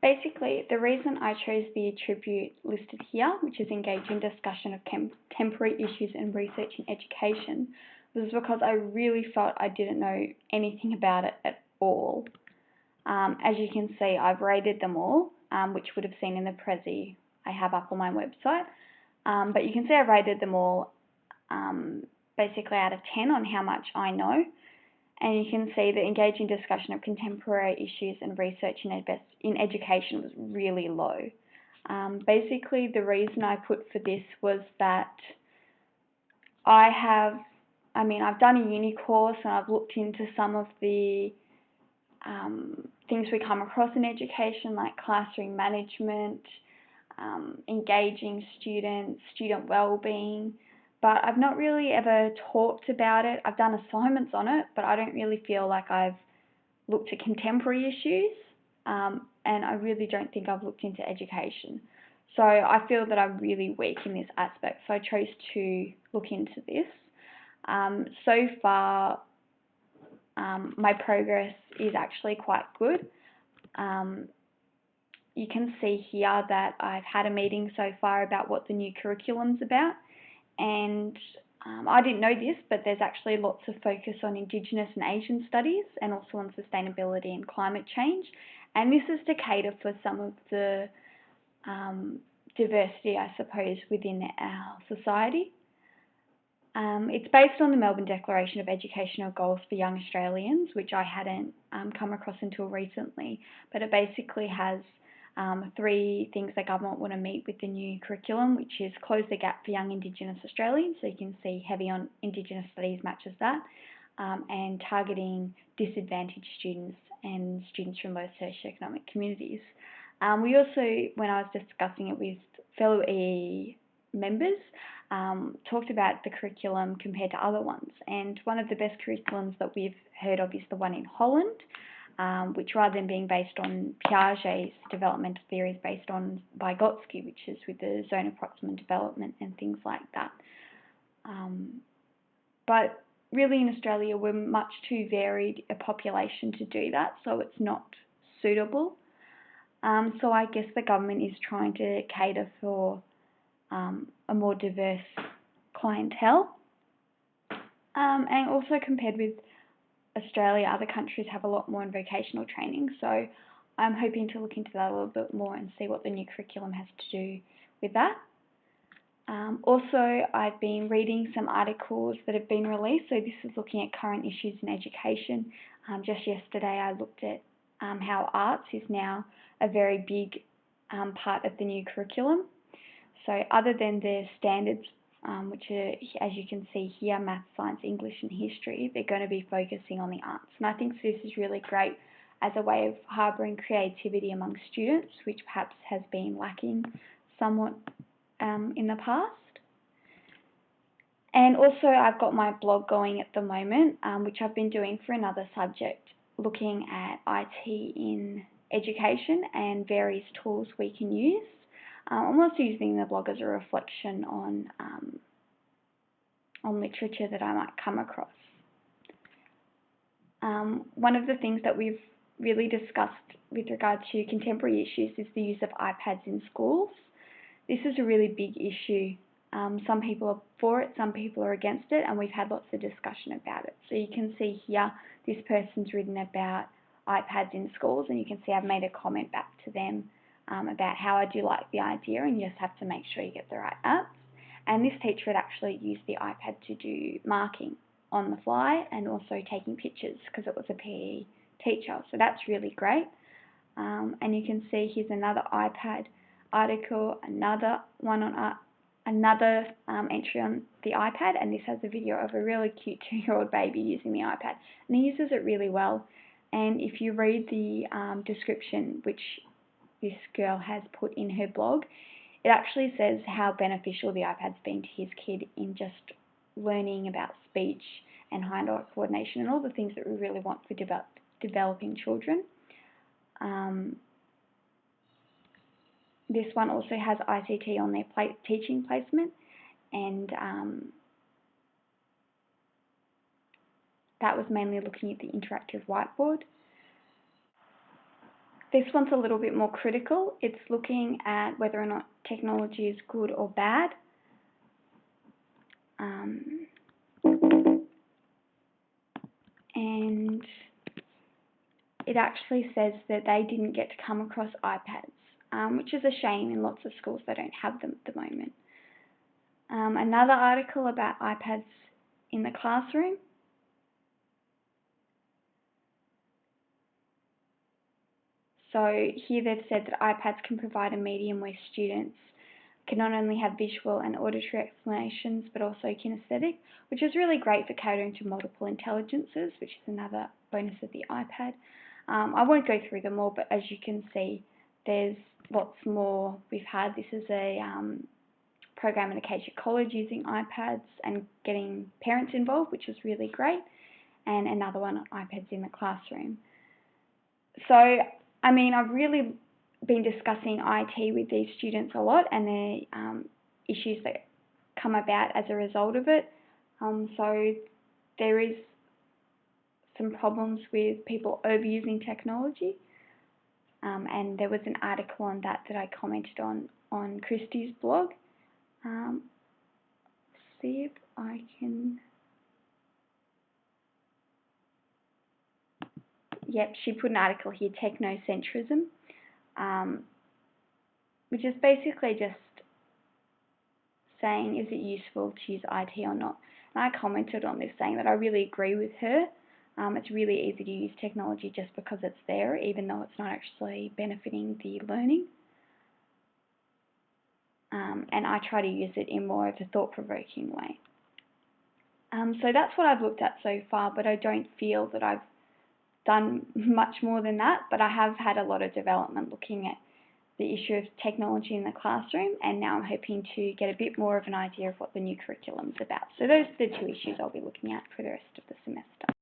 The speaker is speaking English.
Basically, the reason I chose the attribute listed here, which is engage in discussion of contemporary issues and research in education, was because I really felt I didn't know anything about it at all. As you can see, I've rated them all, which would have seen in the Prezi I have up on my website. But you can see I've rated them all basically out of 10 on how much I know. And you can see that engaging discussion of contemporary issues and research in education was really low. Basically, the reason I put for this was that I've done a uni course and I've looked into some of the things we come across in education, like classroom management, engaging students, student well-being, but I've not really ever talked about it. I've done assignments on it, but I don't really feel like I've looked at contemporary issues, and I really don't think I've looked into education. So I feel that I'm really weak in this aspect, so I chose to look into this. So far, my progress is actually quite good. You can see here that I've had a meeting so far about what the new curriculum's about, and I didn't know this, but there's actually lots of focus on Indigenous and Asian studies and also on sustainability and climate change, and this is to cater for some of the diversity, I suppose, within our society. It's based on the Melbourne Declaration of Educational Goals for Young Australians, which I hadn't come across until recently, but it basically has 3 things the government want to meet with the new curriculum, which is close the gap for young Indigenous Australians, so you can see heavy on Indigenous studies matches that, and targeting disadvantaged students and students from low socioeconomic communities. We also, when I was discussing it with fellow EE members, talked about the curriculum compared to other ones, and one of the best curriculums that we've heard of is the one in Holland, which rather than being based on Piaget's developmental theory is based on Vygotsky, which is with the zone of proximal development and things like that. But really in Australia we're much too varied a population to do that, so it's not suitable. So I guess the government is trying to cater for a more diverse clientele. And also compared with Australia, other countries have a lot more in vocational training, so I'm hoping to look into that a little bit more and see what the new curriculum has to do with that. Also, I've been reading some articles that have been released, so this is looking at current issues in education. Just yesterday I looked at how arts is now a very big part of the new curriculum. So other than the standards, which are, as you can see here, math, science, English and history, they're going to be focusing on the arts. And I think this is really great as a way of harbouring creativity among students, which perhaps has been lacking somewhat in the past. And also I've got my blog going at the moment, which I've been doing for another subject, looking at IT in education and various tools we can use. I'm also using the blog as a reflection on literature that I might come across. One of the things that we've really discussed with regard to contemporary issues is the use of iPads in schools. This is a really big issue. Some people are for it, some people are against it, and we've had lots of discussion about it. So you can see here, this person's written about iPads in schools, and you can see I've made a comment back to them about how I do like the idea, and you just have to make sure you get the right apps. And this teacher had actually used the iPad to do marking on the fly and also taking pictures because it was a PE teacher. So that's really great. And you can see here's another iPad article, another one on another entry on the iPad, and this has a video of a really cute 2-year-old baby using the iPad, and he uses it really well. And if you read the description which this girl has put in her blog, it actually says how beneficial the iPad's been to his kid in just learning about speech and hand-eye coordination and all the things that we really want for developing children. This one also has ICT on their teaching placement, and that was mainly looking at the interactive whiteboard. This one's a little bit more critical. It's looking at whether or not technology is good or bad. And it actually says that they didn't get to come across iPads, which is a shame. In lots of schools they don't have them at the moment. Another article about iPads in the classroom. So here they've said that iPads can provide a medium where students can not only have visual and auditory explanations but also kinesthetic, which is really great for catering to multiple intelligences, which is another bonus of the iPad. I won't go through them all, but as you can see, there's lots more we've had. This is a program at Acacia College using iPads and getting parents involved, which is really great, and another one on iPads in the classroom. So, I mean, I've really been discussing IT with these students a lot and the issues that come about as a result of it. So there is some problems with people overusing technology, and there was an article on that I commented on Christy's blog. See if I can... Yep, she put an article here, Technocentrism, which is basically just saying, is it useful to use IT or not? And I commented on this saying that I really agree with her. It's really easy to use technology just because it's there, even though it's not actually benefiting the learning. And I try to use it in more of a thought-provoking way. So that's what I've looked at so far, but I don't feel that I've done much more than that, but I have had a lot of development looking at the issue of technology in the classroom, and now I'm hoping to get a bit more of an idea of what the new curriculum is about. So those are the two issues I'll be looking at for the rest of the semester.